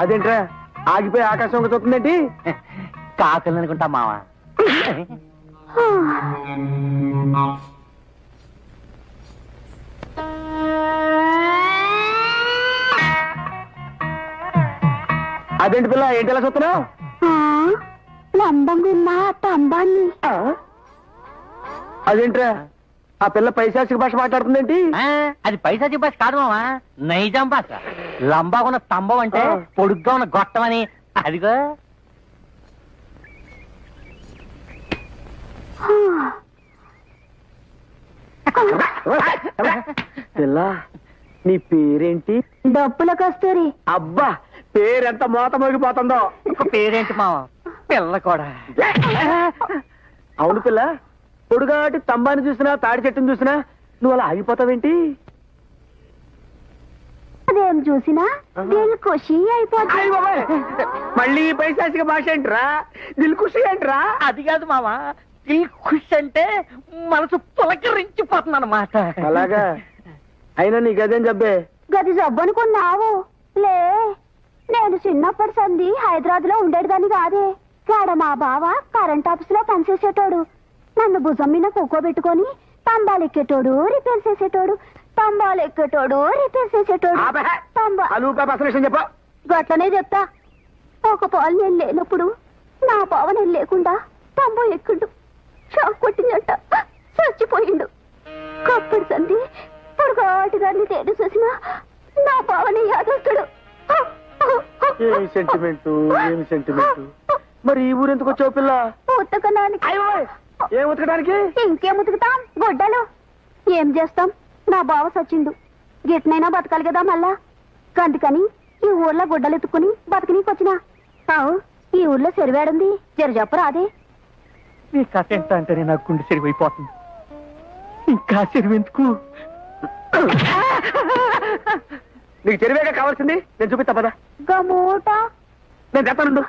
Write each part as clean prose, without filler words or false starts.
అదేంట్రా ఆగిపోయి ఆకాశం చూస్తుందేంటి? కాకలు అనుకుంటా మావా. అదేంటి పిల్ల ఏంటి ఎలా చూస్తున్నావు? లంబంగా ఉన్న తంబాన్ని. అదేంట్రా ఆ పిల్ల పైశాచిక భాష మాట్లాడుతుందేంటి? అది పైసాచి భాష కాదు మావా, నైజాం భాష. లంబాగా ఉన్న స్తంభం అంటే పొడుగ్గా ఉన్న గొట్టం అని. అదిగో పిల్ల నీ పేరేంటి? డబ్బుల కస్తూరి. అబ్బా పేరెంత మోత మోగిపోతుందో. ఒక పేరేంటి మావా? పిల్ల కూడా. అవును పిల్ల, పొడుగాటి స్తంభాన్ని చూసినా తాడి చెట్టుని చూసినా నువ్వు అలా ఆగిపోతావేంటి? అదేం చూసినా దిల్ ఖుషి అయిపోతుంది. అయ్ బాబాయ్, మళ్ళీ పైశాచిక భాష ఏంట్రా? దిల్ ఖుషి ఏంట్రా? అది కాదు మావా, దిల్ ఖుష్ అంటే మనసు పులకరించిపోతుంది అన్నమాట. అలాగా? అయినా నీకు అదేం జబ్బే? గది జబ్బు అనుకున్నావు లే. నేను చిన్నప్పటి సంది హైదరాబాద్ లో ఉండేదాన్ని కాదే. కాడ మా బావ కరెంట్ ఆఫీస్ లో పనిచేసేటోడు. నన్ను భుజం మీద కూకోబెట్టుకొని తంబాలు ఎక్కేటోడు, రిపేర్ చేసేటోడు, తంబాలు ఎక్కేటోడు, రిపేర్ చేసేటోడు. చెప్ప గట్లనే చెప్తా. ఒక పాలు నేను లేనప్పుడు నా బావ నేను లేకుండా తంబు ఎక్కిండు. షాక్ కొట్టిందట, చచ్చిపోయిండు. కప్పటి సంది పొడుగాటి దాన్ని తేడు చూసిన నా బావని యాదొస్తాడు. ఏమి సెంటిమెంట్, ఏమి సెంటిమెంట్. మరి ఈ ఊరు ఎందుకు వచ్చావు పిల్ల? ఉతకడానికి. ఏం ఉతకడానికి? ఇంకేం ఉతుకుతాం, గొడ్డలు. ఏం చేస్తాం, నా బావ సచ్చిండు. గిట్నైనా బతకాలి కదా మళ్ళా. అందుకని ఈ ఊర్లో గుడ్డలు ఎత్తుకుని బతకనీకి వచ్చినా. అవు ఈ ఊర్లో చెరువేడుంది, జర చెప్పరా అదే. నీ కథ ఎంత అంటేనే నాకు గుండె చెరివైపోతుంది. ఇంకా చెరువెందుకు? నీకు చెరువేగా కావాల్సింది, నేను చూపిస్తా పద. గమూట నేను చెప్తానుండు.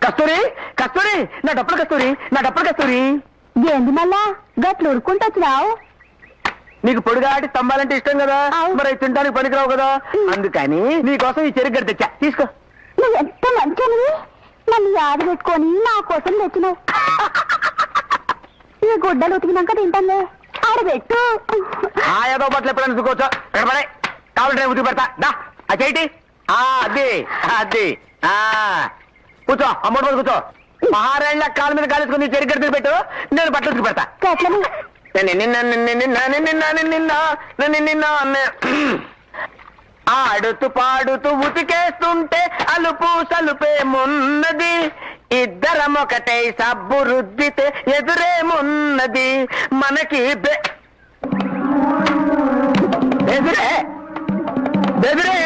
కస్తూరి, కస్తూరి, నా డప్పులు కస్తూరి, నా డప్పులు కస్తూరి. ఏంది మళ్ళా గట్లు ఉరుకుంటొచ్చినావు? నీకు పొడిగాటి స్తంభాలంటే ఇష్టం కదా, అవును. మరి అవి తినడానికి పనికిరావు కదా, అందుకని నీకోసం ఈ చెరుకు గడ్డ తెచ్చా, తీసుకో. నువ్వు ఎంత మంచివి, నన్ను యాద పెట్టుకొని నా కోసం తెచ్చినావు. ఈ గుడ్డలు ఉతికినాక తింటానులే, ఆడబెట్టు. ఆ ఏదో బట్టలు ఎప్పుడైనా చూసుకోవచ్చు. ఎక్కడే కావాలంటే ఉతికి పెడతా. దా ఆ చేయి. అది అది కూర్చో, అమ్మడి మీద కూర్చో. మహారాణి కాళ్ళ మీద కాలేసుకుని నీ చెరుకు గడ్డ పెట్టు, నేను బట్టలు ఉతికి పెడతా. గట్లని ఆడుతూ పాడుతూ ఉతికేస్తుంటే అలుపు సలుపేమున్నది, ఇద్దరం ఒకటే సబ్బు రుద్దితే ఎదురేమున్నది మనకి. ఎదురే ఎదురే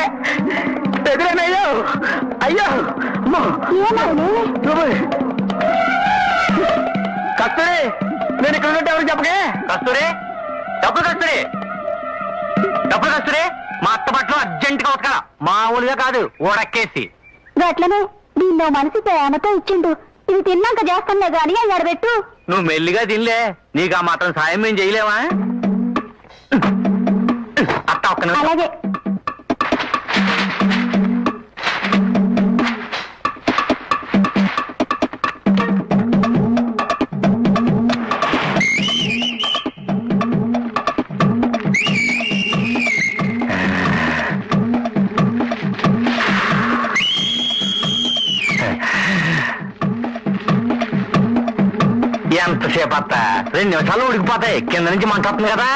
ఎదురేనయ్యో, అయ్యో కస్తూరి, నేను ఇక్కడ ఉంటే ఎవరికి చెప్పకే. కస్తూరి, డబ్బులు కస్తూరి, డబ్బులు కస్తూరి. మా అత్త బట్టలు అర్జెంట్ గా ఉతకాల, మామూలుగా కాదు, ఊడక్కేసి. గట్లనే దీన్నో మనసు ప్రేమతో ఇచ్చిండు. ఇవి తిన్నాక చేస్తానులే గాని అవి ఆడబెట్టు. నువ్వు మెల్లిగా తినలే, నీకు ఆ మాత్రం సాయం మేము చేయలేమా? అత్త ఒక్క నిమిషం. అలాగే. ఎంతసేపు అత్త? 2 నిమిషాలు ఉడికిపోతాయి, కింద నుంచి మంట వస్తుంది కదా.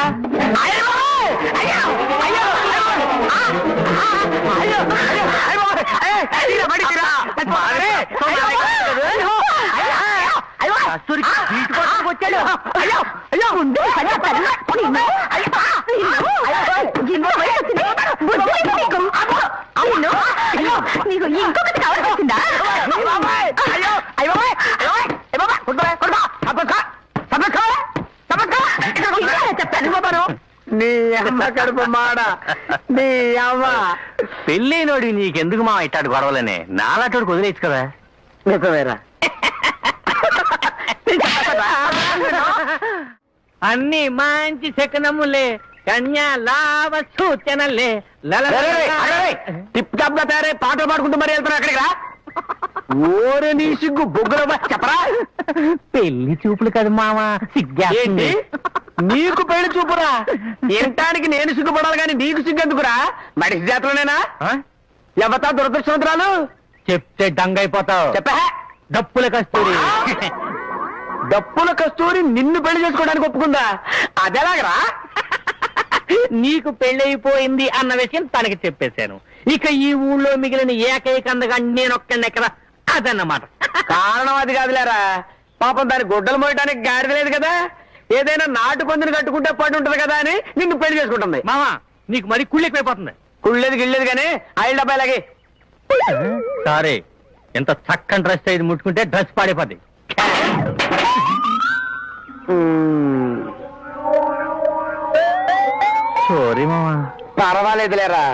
వచ్చాడు. నీకు ఇంకొకటి కావాల్సిందా? చెప్పాను నీ అమ్మ కడుపు మాడ, నీ అమ్మ. పెళ్ళైనోడి నీకెందుకు మా ఇట్టాడు గొడవలనే, నాలాటోడు వదిలేచ్చు కదా. నిజమేరా. అన్ని మంచి శకనములే, కన్యాలావ సూచనలే టిప్ టాప్ గా తయారై పాటలు పాడుకుంటూ మరి వెళ్తున్నా అక్కడికి రా. ఓరే నీ సిగ్గు బొగ్గుల చెప్పరా. పెళ్లి చూపులు కదా మామ ఏంటి నీకు పెళ్లి చూపురా? వినటానికి నేను సిగ్గుపడాలి కానీ నీకు సిగ్గెందుకురా? మనిషి జాతరనేనా? ఎవతా దురదృష్టవంతురాలు? చెప్తే డంగైపోతావు. చెప్పా డప్పుల కస్తూరి. డప్పుల కస్తూరి నిన్ను పెళ్లి చేసుకోవడానికి ఒప్పుకుందా? అదెలాగరా? నీకు పెళ్ళైపోయింది అన్న విషయం తనకి చెప్పేశాను. ఇక ఈ ఊళ్ళో మిగిలిన ఏకైక అందగా నేనొక్కడెక్కడ అదన్నమాట. కారణం అది కాదులేరా, పాపం దాని గుడ్డలు మోయడానికి గాడిద లేదు కదా, ఏదైనా నాటు పందిని కట్టుకుంటే పడి ఉంటది కదా అని నిన్ను పెళ్లి చేసుకుంటుంది. మామా నీకు మరి కుళ్ళెక్కువైపోతుంది. కుళ్ళేది గిళ్ళేది కానీ ఆయిల్ డబ్బా ఇలాగే. సారీ, ఎంత చక్కని డ్రెస్ ఇది ముట్టుకుంటే డ్రెస్ పాడైపోద్ది. సారీ మామా. పర్వాలేదులేరా,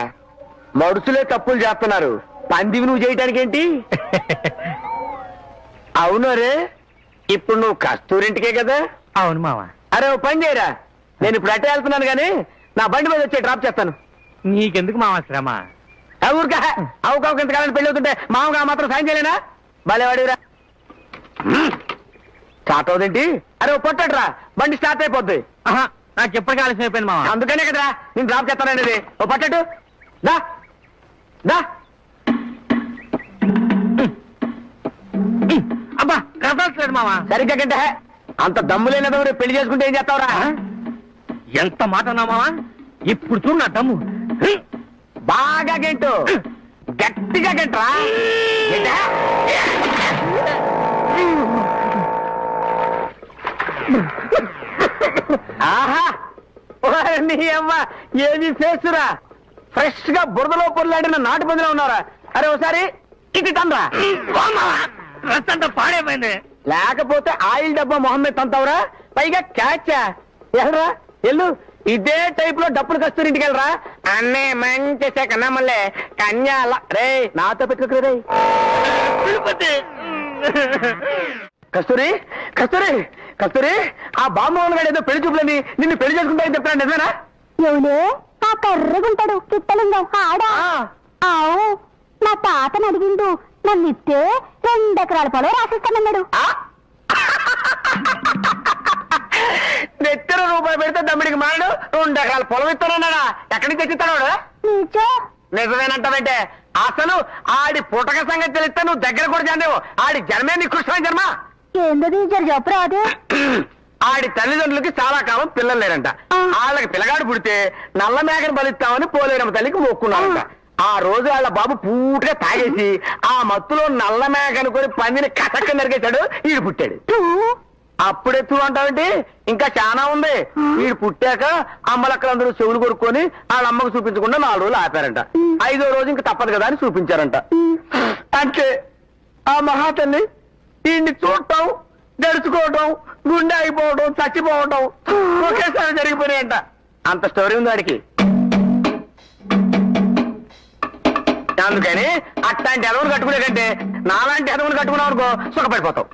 మడుసులే తప్పులు చేస్తున్నారు, పందివి నువ్వు చేయటానికి ఏంటి? అవును రే, ఇప్పుడు నువ్వు కస్తూరింటికే కదా? అవును మామా. అరే ఓ పని చేయరా, నేను ఇప్పుడు అట్టే వెళ్తున్నాను కానీ నా బండి మీద వచ్చి డ్రాప్ చేస్తాను. నీకెందుకు మామా శ్రమ? ఊరికా అవుకావుకి ఎంతకాలని పెళ్లి అవుతుంటే మామగా మాత్రం సాయం చేయలేనా? భలేవాడిరా. స్టార్ట్ అవుదేంటి? అరే ఓ పొట్టట్రా, బండి స్టార్ట్ అయిపోద్ది. ఆహా, నాకు ఎప్పటికీ ఆలస్యం అయిపోయింది మామా. అందుకనే కదరా నేను డ్రాప్ చేస్తాననేది. ఓ పట్టట్టు దా దా. అబ్బా కదలట్లేదు మామా. సరిగ్గా గంటే అంత దమ్ము లేనదో రేపు పెళ్లి చేసుకుంటే ఏం చేస్తావురా? ఎంత మాట అన్నా మామా, ఇప్పుడు చూడు నా దమ్ము. బాగా గెంటు, గట్టిగా గంటరా. ఆహా, ఓరి నీ అమ్మ ఏది చేస్తురా, ఫ్రెష్ గా బురదలో పొరలాడిన నాటు పందిలో ఉన్నారా? అరే ఒకసారి ఇటు తండ్రా. డ్రెస్ అంతా పాడైపోయింది. లేకపోతే ఆయిల్ డబ్బా మొహమ్మద్ తంతావురా, పైగా క్యాచా. ఎల్రా ఎల్లు, ఇదే టైప్ లో డప్పులు కస్తూరి ఇంటికి వెళ్ళరా. అన్నే మంచి కన్నా మళ్ళీ కన్యాల రే నాతో పెట్టుకోకరే. కస్తూరి కస్తూరి కస్తూరి, ఆ బామ్మోహన్ గారు ఏదో పెళ్లి చూపులని నిన్ను పెళ్లి చేసుకుంటాయని చెప్తాను, నిజమేనా? ఎవలే ఆ కర్రగుంటాడు కిట్టలింగం ఆడా? ఆవు, నా తాతను అడిగిండు, నన్ను ఇస్తే 2 ఎకరాల పొలం రాసిస్తానన్నాడు. నెత్తిన రూపాయి పెడితే దమ్మిడికి మారడు 2 ఎకరాల పొలం ఇస్తానన్నాడా? ఎక్కడి నుంచి తెచ్చిస్తాడు? నీచో నిజమేనంటావంటే అసలు ఆడి పుటక సంగతి తెలిస్తే నువ్వు దగ్గర కూడా చేందేవు. ఆడి జన్మే నికృష్టమైన జన్మ. ఏందది జర చెప్పరాదు. ఆడి తల్లిదండ్రులకి చాలా కాలం పిల్లలు లేరంట. వాళ్ళకి పిల్లగాడు పుడితే నల్ల మేకను బలిస్తామని పోలేరమ్మ తల్లికి మొక్కున్నారంట. ఆ రోజు వాళ్ళ బాబు పూటగా తాగేసి ఆ మత్తులో నల్ల మేక అనుకుని పందిని కసక్క నరికేశాడు. ఈడు పుట్టాడు. అప్పుడెత్తు అంటావంటే ఇంకా చాలా ఉంది. వీడు పుట్టాక అమ్మలక్కలందరూ చెవులు కొడుకొని వాళ్ళ అమ్మకు చూపించకుండా 4 రోజులు ఆపారంట. 5వ రోజు ఇంకా తప్పదు కదా అని చూపించారంట. అంటే ఆ మహాతల్లి వీడిని చూడటం, గడుచుకోవటం, గుండె అయిపోవటం, చచ్చిపోవటం ఒకేసారి జరిగిపోయాయంట. అంత స్టోరీ ఉంది వాడికి. అందుకని అట్లాంటి ఎదవులు కట్టుకునే కంటే నాలాంటి ఎదవులు కట్టుకున్నావు అనుకో సుఖపడిపోతావు.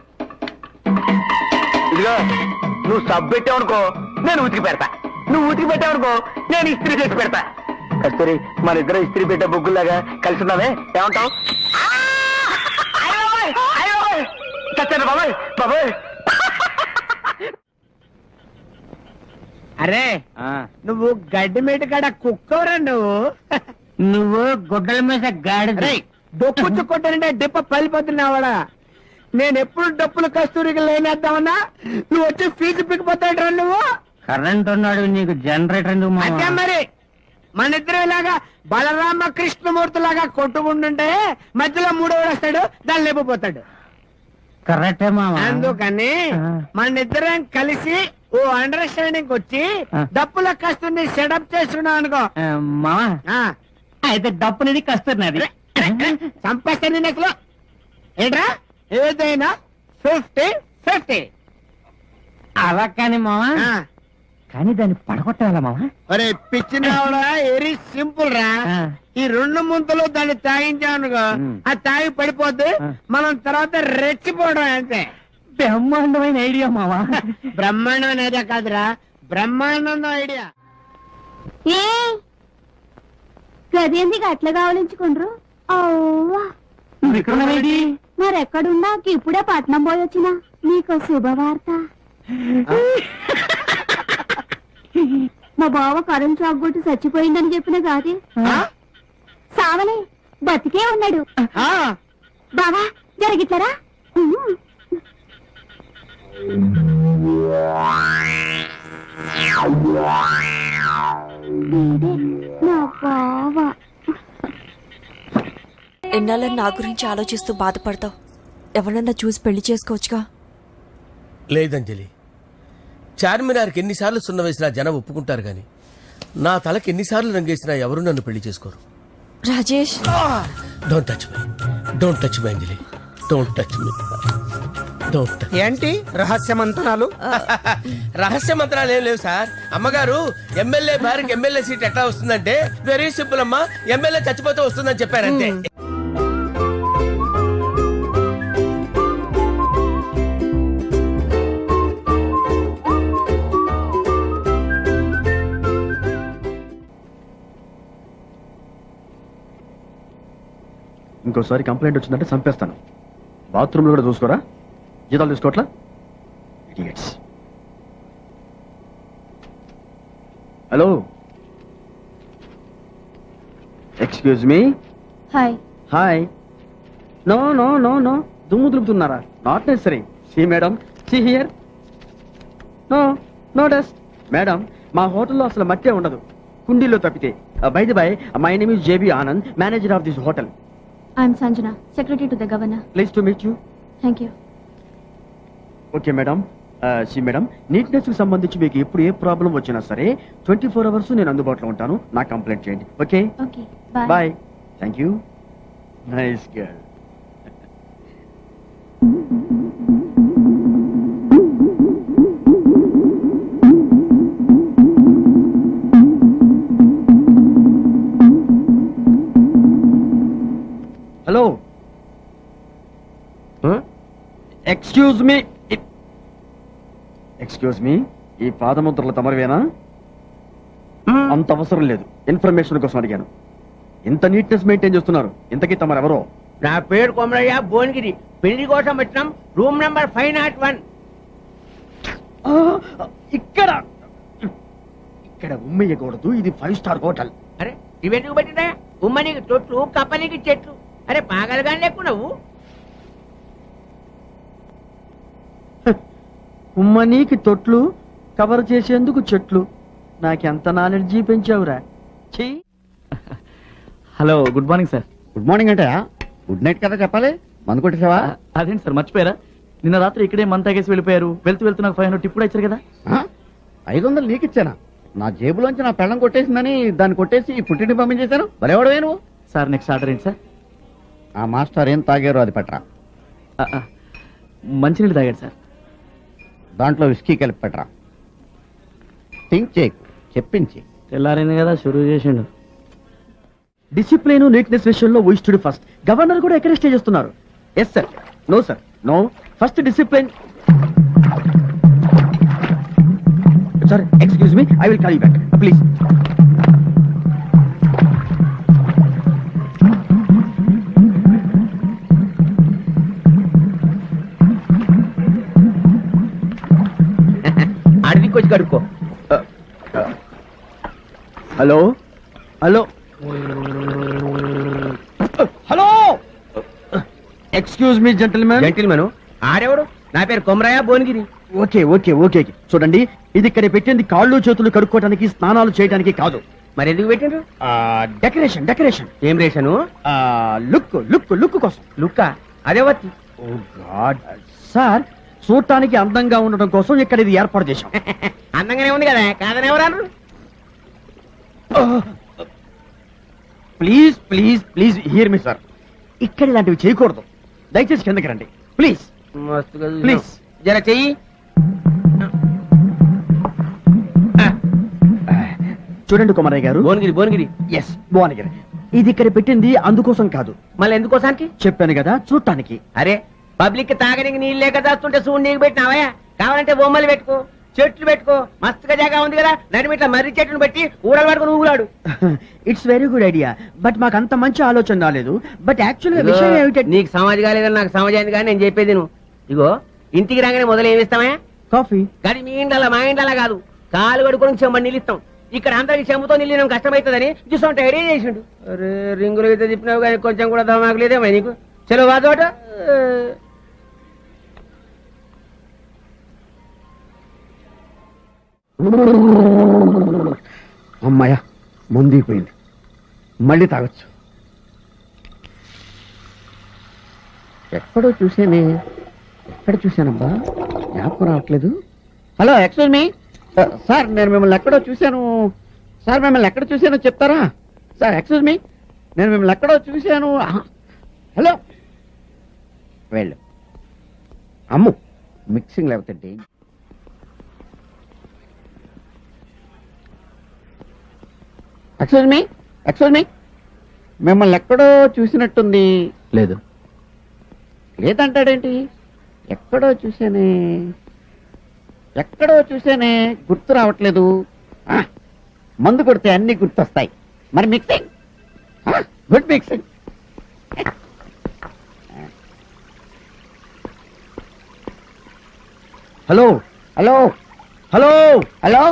ఇదిగో నువ్వు సబ్బు పెట్టావనుకో నేను ఉతికి పెడతా, నువ్వు ఉతికి పెట్టావనుకో నేను ఇస్త్రీ చేసి పెడతా. కస్తూరి, మన ఇద్దరు ఇస్త్రీ పెట్టే బొగ్గుల్లాగా కలిసి ఉన్నావే, ఏమంటావు? చచ్చాను బాబాయ్ బాబాయ్. అరే నువ్వు గడ్డి మీట కాడ కుక్కవరా నువ్వు గుడ్డల మీద గాడిద. డొక్కు చుక్కొట్టానంటే డిప్ప పలిపోతున్నావాడా? నేను ఎప్పుడు డప్పులు కస్తూరికి లేనేద్దామన్నా నువ్వు వచ్చి ఫీజు పిక్కిపోతాడు నువ్వు. కరెంట్ ఉన్నాడు, నీకు జనరేటర్ ఎందుకు మావా? అంతే మరి, మన ఇద్దరు ఇలాగా బలరామ కృష్ణమూర్తి లాగా కొట్టుకుంటుంటే మధ్యలో 3వ వస్తాడు, దాన్ని లేకపోతాడు. కరెక్టే మావా. అందుకని మన ఇద్దరం కలిసి ఓ అండర్స్టాండింగ్ వచ్చి డప్పుల కస్తూరిని సెటప్ చేస్తున్నావు అనుకో మావా, అయితే డప్పు నీది కస్తున్నది. చంపేస్తాను నెక్లో ఏంట్రా, ఏదైనా 50-50. అలా కానీ మావా, కానీ దాన్ని పడగొట్టాలా మావా? ఒరే పిచ్చినావుడా, వెరీ సింపుల్ రా. ఈ 2 ముంతలు దాన్ని తాగించానుకో అది తాగి పడిపోద్ది, మనం తర్వాత రెచ్చిపోవడం అంతే. బ్రహ్మాండమైన ఐడియా మావా. బ్రహ్మాండమైన ఐడియా కాదురా, బ్రహ్మాండం ఐడియా. ఏ గదేంది అట్లా కావలించుకుండ్రు అవ్వా మరెక్కడున్నా ఇప్పుడే పట్నం పోయి వచ్చిన నీకు శుభవార్త మా బావ కరెంట్ షాక్ కొట్టి చచ్చిపోయిందని చెప్పిన కాదే సావలే బతికే ఉన్నాడు బావా జరిగిట్లరా నా బావా ఎన్నాళ్ళని నా గురించి ఆలోచిస్తూ బాధపడతావు ఎవరన్నా చూసి పెళ్లి చేసుకోవచ్చుగా. లేదంజలి, చార్మినార్కి ఎన్నిసార్లు సున్న వేసినా జనం ఒప్పుకుంటారు గాని నా తలకి ఎన్నిసార్లు రంగేసినా ఎవరు నన్ను పెళ్లి చేసుకోరు. Rajesh, don't touch me, don't touch me Anjali, don't touch me, don't touch. ఏంటి రహస్య మంతనాలు? రహస్య మంత్రాలు ఏం లేవు సార్. అమ్మగారు ఎమ్మెల్యే భార్యకి ఎమ్మెల్యే సీట్ ఎట్లా వస్తుందంటే వెరీ సింపుల్ అమ్మా, ఎమ్మెల్యే చచ్చిపోతే వస్తుందని చెప్పారంతే. ఇంకోసారి కంప్లైంట్ వచ్చిందంటే చంపేస్తాను. బాత్రూమ్లో కూడా చూసుకోరా, జీతాలు తీసుకోవట్లా. Idiots. Hello, excuse me. Hi hi. No no no no, దుమ్ము దులుపుతున్నారా? Not necessary. See madam, see here. No no dust. Madam, మా హోటల్లో అసలు మట్టే ఉండదు, కుండీలో తప్పితే. By the by, my name is JB Anand, manager of this hotel. I'm Sanjana, secretary to the governor. Please to meet you. Thank you. Okay madam. See madam, neatness కి సంబంధించి మీకు ఎప్పుడు ఏ ప్రాబ్లం వచ్చినా సరే 24 అవర్స్ నేను అందుబాటులో ఉంటాను. నా కంప్లైంట్ చేయండి. Okay okay, bye. Bye. Thank you. Nice girl. Hello, excuse me. Excuse me, ఈ పాదముద్రలు తమరివేనా? అంత అవసరం లేదు, ఇన్ఫర్మేషన్ కోసం అడిగాను. ఇంత నీట్నెస్ మెయింటైన్ చేస్తున్నారు, ఇంతకీ తమరెవరో? నా పేరు కొమరయ్య, భువనగిరి. పెళ్లి కోసం వచ్చినాం. Room number 501. ఇక్కడ ఇక్కడ ఉమ్మయ్యకూడదు, ఇది 5 స్టార్ హోటల్. అరే ఇవెందుకు పెట్టినా? ఉమ్మనికి తొట్లు, కప్పనికి చెట్లు. అరే పాగలుగా లేకు నువ్వు. ఉమ్మనీకి తొట్లు, కవర్ చేసేందుకు చెట్లు. నాకెంత నాలెడ్జీ పెంచావురా. ఛీ. Hello, good morning sir. Good morning అంటే గుడ్ నైట్ కదా చెప్పాలి. మందు కొట్టేసావా? అదేంటి సార్, మర్చిపోయారా? నిన్న రాత్రి ఇక్కడే మంత తాగేసి వెళ్ళిపోయారు. వెళ్తూ వెళ్తూ నాకు 500 టిప్ కూడా ఇచ్చారు కదా. 500 నీకు ఇచ్చానా? నా జేబులోంచి నా పెళ్ళం కొట్టేసిందని దాన్ని కొట్టేసి పుట్టింటి పంపించేశాను. బలేవాడవే నువ్వు. సార్ నెక్స్ట్ ఆర్డర్ ఏంటి సార్? ఆ మాస్టర్ ఏం తాగారో అది పట్టరా. మంచినీళ్ళు తాగాడు సార్. దాంట్లో విస్కీ కలిపి పెట్టరా. థింక్ చేయకు, చెప్పించి. తెల్లారైంది కదా, షురూ చేసిండు. డిసిప్లిన్, నీట్నెస్ విషయంలో వీ స్టడీ ఫస్ట్. గవర్నర్ కూడా ఎంకరేజ్ చేస్తున్నారు. Yes sir. No sir, no. First discipline. Sir excuse me, I will call you back please. అడిగికొచ్చి కడుక్కో. Hello hello hello, excuse me gentlemen. Gentlemen ఆడెవడు? నా పేరు Komaraiah, Bhuvanagiri. Okay okay okay, చూడండి, ఇది ఇక్కడ పెట్టింది కాళ్ళు చేతులు కడుక్కోవడానికి, స్నానాలు చేయడానికి కాదు. మరి ఎందుకు పెట్టిండ్రు? Decoration decoration. ఏం రేషను? లుక్ లుక్ లుక్ కోసం. లుక్క అదే వచ్చి. ఓ గాడ్ సార్, చూడటానికి అందంగా ఉండడం కోసం ఇక్కడ ఇది ఏర్పాటు చేశాం. అందంగానే ఉంది కదా, కాదని ఎవరన్నారు? Please please please here me sir, ఇక్కడ ఇలాంటివి చేయకూడదు. దయచేసి కిందకి రండి ప్లీజ్. ప్లీజ్ జర చెయ్యి. చూడండి కుమారయ్య గారు. భువనగిరి భువనగిరి. ఎస్, భువనగిరి. ఇది ఇక్కడ పెట్టింది అందుకోసం కాదు. మళ్ళీ ఎందుకోసానికి? చెప్పాను కదా, చూడటానికి. అరే పబ్లిక్ తాగడానికి నీళ్ళు లేక దాస్తుంటే చూడు నీకు పెట్టినావా? కావాలంటే బొమ్మలు పెట్టుకో. చెట్లు పెట్టుకో మస్తుగా జాగా ఉంది కదా నడిమి ఇట్లా మర్రి చెట్టును పెట్టి ఊడలు పట్టుకుని ఊగులాడు. It's very good idea but మాకు అంత మంచి ఆలోచన రాలేదు బట్ యాక్చువల్గా విషయం ఏమిటంటే నీకు సమాజ్ కాలేదని నాకు సమాజాన్ని కానీ నేను చెప్పేది నువ్వు ఇగో ఇంటికి రాగానే మొదలు ఏమిస్తామే కాఫీ కానీ మీ ఇండలా మా ఇండలా కాదు కాలు కడుకొని చెమ్మని నిలుస్తాం ఇక్కడ అందరికి చెమ్మతో నిల్లినం కష్టమవుతుందని చూసుకుంటే ఐడియా చేసిండు. అరే రింగులు అయితే చెప్పినావు కానీ కొంచెం కూడా దమాకు లేదేమో నీకు. చలో వాదోట అమ్మాయ ముందిపోయింది మళ్ళీ తాగొచ్చు. ఎక్కడో చూసానే ఎక్కడ చూశానబ్బా జ్ఞాపకం రావట్లేదు. హలో ఎక్స్క్యూజ్ మీ సార్ నేను మిమ్మల్ని ఎక్కడో చూశాను సార్ మిమ్మల్ని ఎక్కడ చూశానో చెప్తారా సార్ ఎక్స్క్యూజ్ మీ నేను మిమ్మల్ని ఎక్కడో చూశాను. హలో వెళ్ళు అమ్ము మిక్సింగ్ లేకపోతే ఎక్స్క్యూజ్ మీ మిమ్మల్ని ఎక్కడో చూసినట్టుంది. లేదు. లేదంటాడేంటి ఎక్కడో చూసానే గుర్తు రావట్లేదు. మందు కొడితే అన్ని గుర్తొస్తాయి. మరి mixing good mixing. Hello hello hello hello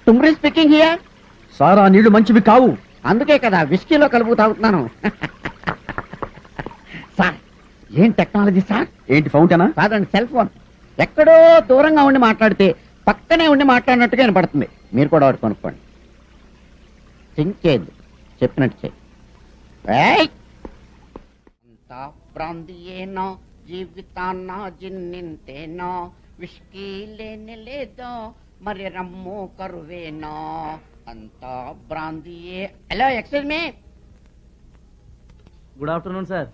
Thumri speaking here. Sir ఆ నీళ్లు మంచివి కావు. అందుకే కదా విస్కీలో కలుపు తాగుతున్నాను. సార్ ఏం టెక్నాలజీ సార్. ఏంటి ఫౌంటైనా కాదండి సెల్ ఫోన్. ఎక్కడో దూరంగా ఉండి మాట్లాడితే పక్కనే ఉండి మాట్లాడినట్టుగా వినపడుతుంది. మీరు కూడా ఒకటి కొనుక్కోండి. థింక్ చేయద్దు చెప్పినట్టు చేయి. ప్రాంతీయేనో జీవితాన్న జిన్నింతేనో విష్కీ లేని లేదో మరి రమ్ము కరువేనో అంతా బ్రాందియే. Hello excuse me. Good afternoon sir.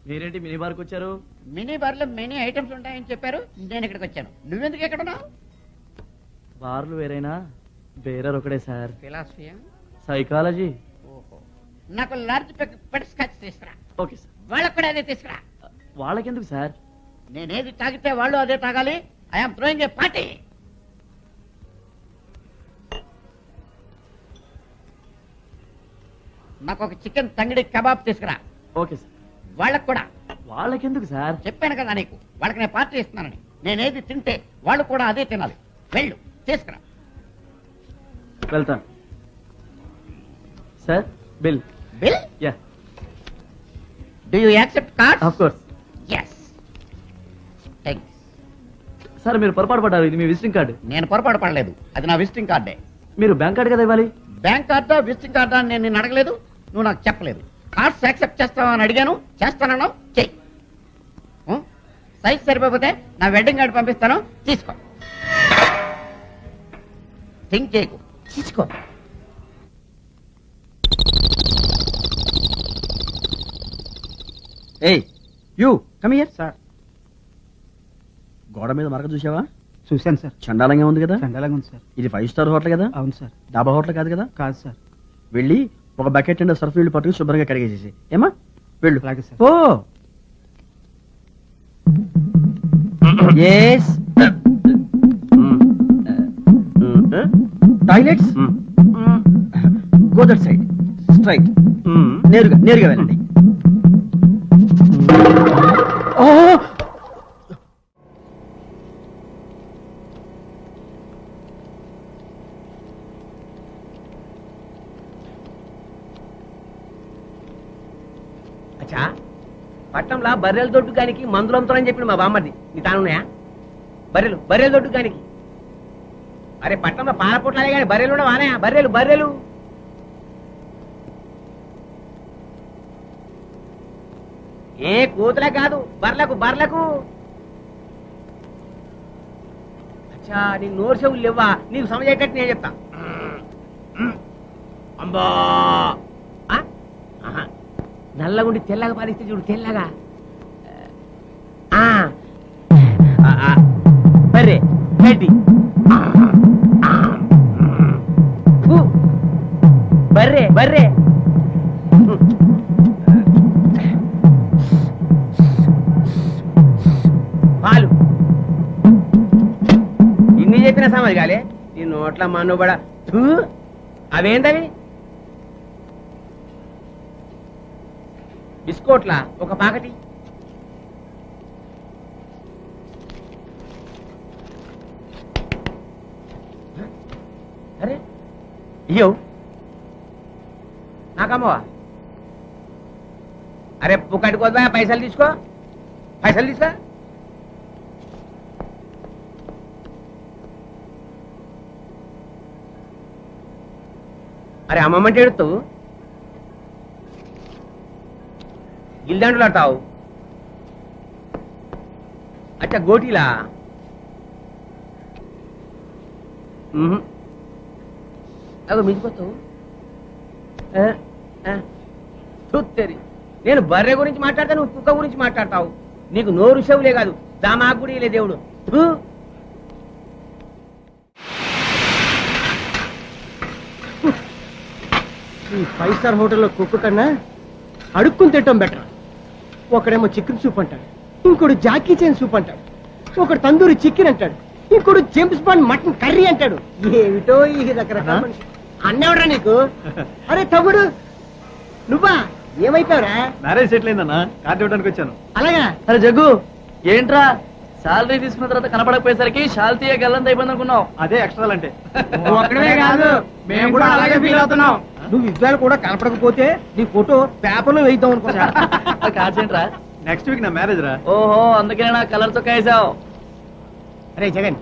మీరేంటి మినీ బార్కి వచ్చారు? మినీ బార్ లో మెనీ ఐటమ్స్ ఉంటాయని చెప్పారు. నేను ఇక్కడికి వచ్చాను. నువ్వెందుకు ఎక్కడ ఉన్నావు? బార్లు వేరైనా బేరర్ ఒకటే సార్. Philosophy psychology. ఓహో నాకు లార్జ్ పెట్ స్కాచ్ తీసుకురా. Okay sir. వాళ్ళకు కూడా అదే తీసుకురా. వాళ్ళకెందుకు సార్? నేనేది తాగితే వాళ్ళు అదే తాగాలి. I'm throwing a party. నాకు ఒక చికెన్ తంగిడి కబాబ్ తీసుకురా. Okay sir. వాళ్ళకు కూడా. వాళ్ళకెందుకు సార్? చెప్పాను కదా నీకు వాళ్ళకి నేను పార్టీ ఇస్తున్నానని. నేనేది తింటే వాళ్ళు కూడా అదే తినాలి. వెళ్ళు తీసుకురా. వెళ్తాను sir. Bill. Bill yeah do you accept card? Of course. yes thanks. Sir మీరు పొరపాటు పడ్డారు. ఇది మీ విజిటింగ్ కార్డు. నేను పొరపాటు పడలేదు. అది నా విజిటింగ్ కార్డే. మీరు బ్యాంక్ కార్డు కదా ఇవ్వాలి. బ్యాంక్ కార్డా విజిటింగ్ కార్డా అని నేను నిన్ను అడగలేదు. నువ్వు నాకు చెప్పలేదు. కార్డ్స్ యాక్సెప్ట్ చేస్తావని అడిగాను. చేస్తానన్నావు. చెయ్యి. సైజ్ సరిపోతే నా వెడ్డింగ్ కార్డు పంపిస్తాను. తీసుకో. థింక్ చేయకు. తీసుకో. ఏయ్ యూ కమ్ హియర్ సార్. గోడ మీద మరక చూసావా? చూశాను సార్. చండాలంగా ఉంది కదా? చండాలంగా ఉంది సార్. ఇది 5 స్టార్ హోటల్ కదా? అవును సార్. డాబా హోటల్ కాదు కదా? కాదు సార్. వెళ్ళి ఒక బకెట్ అండ్ సర్ఫ్ నీళ్ళు పట్టుకుని శుభ్రంగా కడిగేసేసి ఏమా వెళ్ళు. అలాగే sir. Oh yes toilets go that side straight. నేరుగా వెళ్ళండి. అచ్చా పట్టంలా బర్రెల దొడ్డు కానికి మందులు అమ్ముతారని చెప్పిన మా బామ్మది నీ తానున్నాయా? బర్రెల దొడ్డు కానికి. అరే పట్టంలో పాల పొట్లాలే కానీ బర్రెలు కూడా వానాయా? బర్రెలు ఏ కోతులే కాదు బర్లకు. అచ్చా నీ నోరు చెవులు లేవా? నీకు సమజేటట్టు నేను చెప్తా. అంబా నల్లగుండి తెల్లగా పాలిస్తే చూడు. తెల్లగా బర్రె గడ్డి బర్రె పాలు బిస్కోట్ల మనుబడ అవేంటవి బిస్కోట్ల ఒక పాకటి అరే ఇయ్యో నాకమ్మవా అరే పుక్కటి కోద్దా పైసలు తీసుకో అరే అమ్మమ్మంటే ఎడుతూ గిల్దండులు ఆడతావు అచ్చా గోటీలా అగో మించిపోతావు చూత్తేరి నేను బర్రె గురించి మాట్లాడతా నువ్వు కుక్క గురించి మాట్లాడతావు నీకు నోరు చెవులే కాదు దామాకు కూడా లే దేవుడు థూ. ఈ 5 స్టార్ హోటల్లో కుక్క కన్నా అడుక్కుని తింటాం బెటర్. ఒకడేమో చికెన్ సూప్ అంటాడు, ఇంకోడు జాకీ చైన్ సూప్ అంటాడు, ఒకడు తందూరి చికెన్ అంటాడు, ఇంకోడు జేమ్స్ బాండ్ మటన్ కర్రీ అంటాడు. ఏమిటో ఈ రకరకాల మనిషి. అన్నెవడరా నీకు? అరే తమ్ముడు నువ్వా? ఏమైపోయావురా? మ్యారేజ్ సెటిల్ అయిందన్నా, కార్డు ఇవ్వడానికి వచ్చాను. అలాగా? అరే జగ్గు ఏంట్రా శాలరీ తీసుకున్న తర్వాత కనపడకపోయేసరికి శాల్తీయ గల్లంత అయిపోయింది అనుకున్నావు. అదే ఎక్స్ట్రా అంటే. ఒక్కడే కాదు, మేము కూడా అలాగే ఫీల్ అవుతున్నాం. నువ్వు ఇజ్రాయల్ కూడా కనపడకపోతే నీ ఫోటో పేపర్లో వేద్దాం అనుకున్నా. కార్డ్స్ ఏంట్రా? నెక్స్ట్ వీక్ నా మ్యారేజ్ రా. ఓహో అందుకే నా కలర్ చొక్కా వేసావు. అరే జగన్,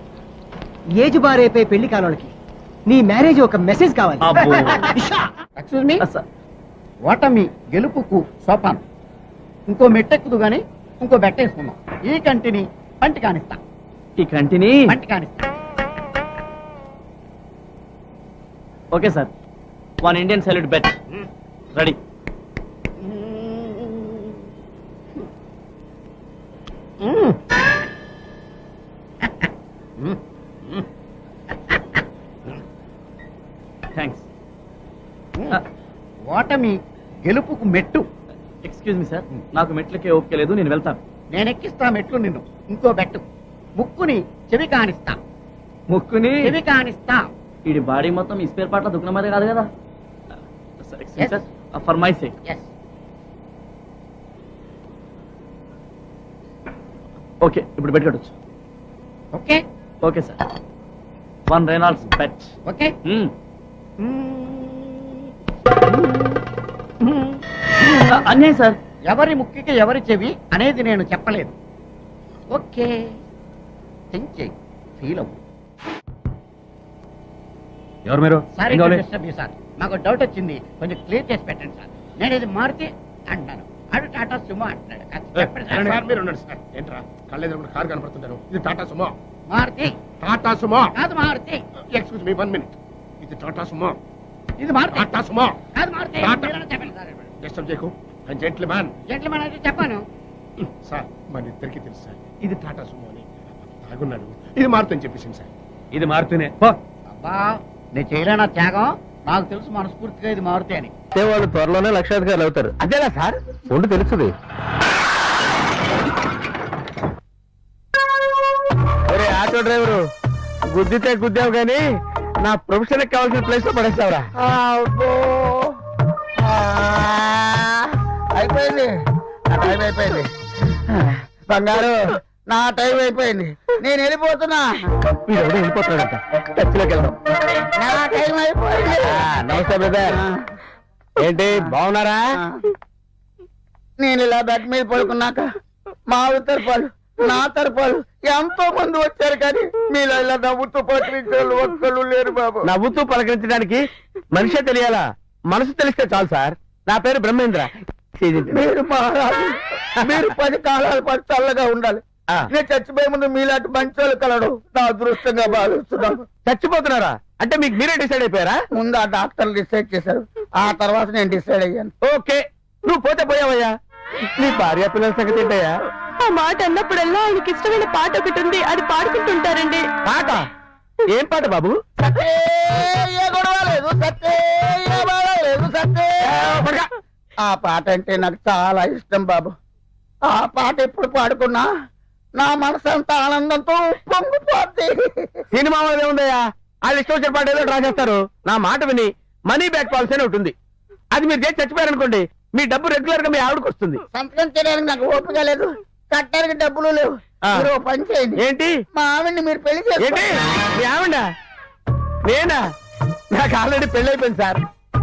ఏజ్ బారైపోయి పెళ్లి కానోళ్ళకి నీ మ్యారేజ్ ఒక మెసేజ్ కావాలి. ఎక్స్క్యూజ్ మీ, ఓటమి గెలుపుకు సోపానం. ఇంకో మెట్టెక్కుదు గాని ఇంకో బెట్టేసుకుందాం. ఈ కంటిని పంటి కానిస్తా, ఈ కంటిని పంటి కానిస్తా. Okay sir, 1 Indian salute bet ready. Thanks. ఓటమి గెలుపుకు మెట్టు. ఎక్స్క్యూజ్ మీ సార్, నాకు మెట్లకే ఓపిక లేదు, నేను వెళ్తాను. నేనెక్కిస్తా మెట్లు నిన్ను. ఇంకో బెట్టు. ముక్కుని చెవి కానిస్తా, ముక్కుని చెవి కానిస్తా. ఈ బాడీ మొత్తం ఈ స్పేర్ పార్ట్ల దుఃఖం మాదే కాదు కదా. Excuse sir, for my sake. Yes. Okay, ఇప్పుడు బెట్ కట్టొచ్చు. Okay okay sir, 1 Reynolds bet. Okay. అన్యాయం సార్. ఎవరి ముక్కికి ఎవరి చెవి అనేది నేను చెప్పలేదు. ఓకే, థింక్ చేయి, ఫీల్ అవ్వు. ఎవరు మీరు? సారీ డిస్టర్బ్ యూ సార్, మాకు డౌట్ వచ్చింది, కొంచెం క్లియర్ చేసి పెట్టండి సార్. నేను ఇది మారుతి అంటున్నాను, అడు టాటా సుమో అంటున్నాడు. కాస్త చెప్పండి సార్. మీరు ఉండండి సార్. ఏంట్రా కళ్ళెదురు కారు కనపడుతుంటారు. ఇది టాటా సుమో. మారుతి టాటా సుమో కాదు, మారుతి. Excuse me 1 minute. ఇది టాటా సుమో. ఇది మారుతి టాటా సుమో. కాదు, మారుతి. టాటా. మీరన్నా చెప్పండి సార్. డిస్టర్బ్ చేయకు. జెంట్లమ్యాన్. జెంట్లమెన్ అయితే చెప్పాను. సార్ మన ఇద్దరికి తెలుసు సార్, ఇది టాటా సుమో అని. తాగున్నాడు. ఇది మారుతుందని చెప్పేసింది సార్. ఇది మారుతూనే అబ్బా, నేను చేయలేనా త్యాగం? నాకు తెలుసు మనస్ఫూర్తిగా ఇది మారుతి అని. వాళ్ళు త్వరలోనే లక్షాధికారులు అవుతారు. అదేనా సార్? ఉండి తెలుస్తుంది. ఒరే ఆటో డ్రైవరు, గుద్దితే గుద్దావు కానీ నా ప్రొఫెషన్ కావాల్సిన ప్లేస్ లో పడేస్తావురా. అయిపోయింది, నా టైం అయిపోయింది. బంగారు, నా టైం అయిపోయింది, నేను వెళ్ళిపోతున్నా. వీడు వెళ్ళిపోతున్నాడంట. టచ్లోకి వెళ్దాం. నా టైం అయిపోయింది. నమస్తే బ్రదర్. ఏంటి బాగున్నారా? నేను ఇలా బెడ్ మీద పడుకున్నాక మా తరపాలు నా తరపాలు ఎంతో మంది వచ్చారు, కానీ మీలో ఇలా నవ్వుతూ పలకరించే వాళ్ళు ఒక్కళ్ళు లేరు బాబు. నవ్వుతూ పలకరించడానికి మనిషే తెలియాలా? మనసు తెలిస్తే చాలు సార్. నా పేరు బ్రహ్మేంద్ర. మీరు మహారాజు, మీరు 10 కాలాల పాటు చల్లగా ఉండాలి. నేను చచ్చిపోయే ముందు మీలాంటి మంచి వాళ్ళు కలడు నా అదృష్టంగా భావిస్తున్నాను. చచ్చిపోతున్నారా? అంటే మీకు మీరే డిసైడ్ అయిపోయారా? ముందు ఆ డాక్టర్లు డిసైడ్ చేశారు, ఆ తర్వాత నేను డిసైడ్ అయ్యాను. ఓకే, నువ్వు పోతే పోయావయ్యా. నీ భార్య పిల్లల సంగతి ఏంటయ్యా? ఆ మాట అన్నప్పుడల్లా ఆయనకి ఇష్టమైన పాట ఒకటి ఉంది, అది పాడుకుంటుంటారండి. పాట? ఏం పాట బాబు? ఆ పాట అంటే నాకు చాలా ఇష్టం బాబు. ఆ పాట ఎప్పుడు పాడుకున్నా నా మనసు అంతా ఆనందంతో పొంగిపోద్ది. సినిమా ఉందయ్యా, వాళ్ళు ఇష్టం వచ్చిన పాట ఏదో రాసేస్తారు. నా మాట విని మనీ బ్యాక్ పాలసీ అని ఒకటి ఉంది. అది మీరు చేసి చచ్చిపోయారనుకోండి, మీ డబ్బు రెగ్యులర్ గా మీ ఆవిడకి వస్తుంది. సంతకం చేయడానికి నాకు ఓపిక లేదు, కట్టడానికి డబ్బులు లేవు. ఆ. మీరు ఓ పని చేయండి, ఏంటి మా ఆవిడ్ని మీరు పెళ్లి ఏంటి చేసుకోండి. మీ ఆవిడ? నేనా? నాకు ఆల్రెడీ పెళ్ళైపోయింది సార్.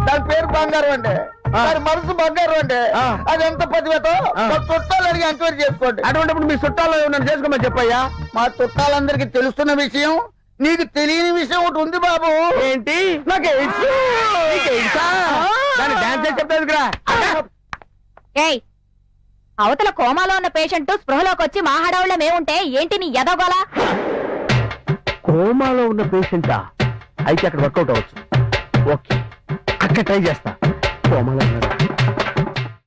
దాని పేరు బంగారం అండి, దాని మనసు బంగారం అండి. ఆ. అది ఎంత పదివేతో ఆ. మా చుట్టాలు అడిగి ఎంక్వైరీ చేసుకోండి. అటువంటిప్పుడు మీ చుట్టాల్లో నన్ను చేసుకోమని చెప్పయ్యా. మా చుట్టాలందరికీ తెలుస్తున్న విషయం, నీకు తెలియని విషయం ఒకటి ఉంది బాబు. ఏంటి? నాకు ఎయిడ్స్. నీకు ఎయిడ్సా? దాన్ని డాన్స్ చేసి చెప్తాను కదా. ఏయ్, అవతల కోమాలో ఉన్న పేషెంట్ స్పృహలోకి వచ్చి మా హడావుళ్ళ మేముంటే ఏంటి నీ ఎదగోలా? కోమాలో ఉన్న పేషెంటా? అయితే అక్కడ వర్కౌట్ అవ్వచ్చు. ఓకే, అక్కడ ట్రై చేస్తా. కోమాలో ఉన్నాడు.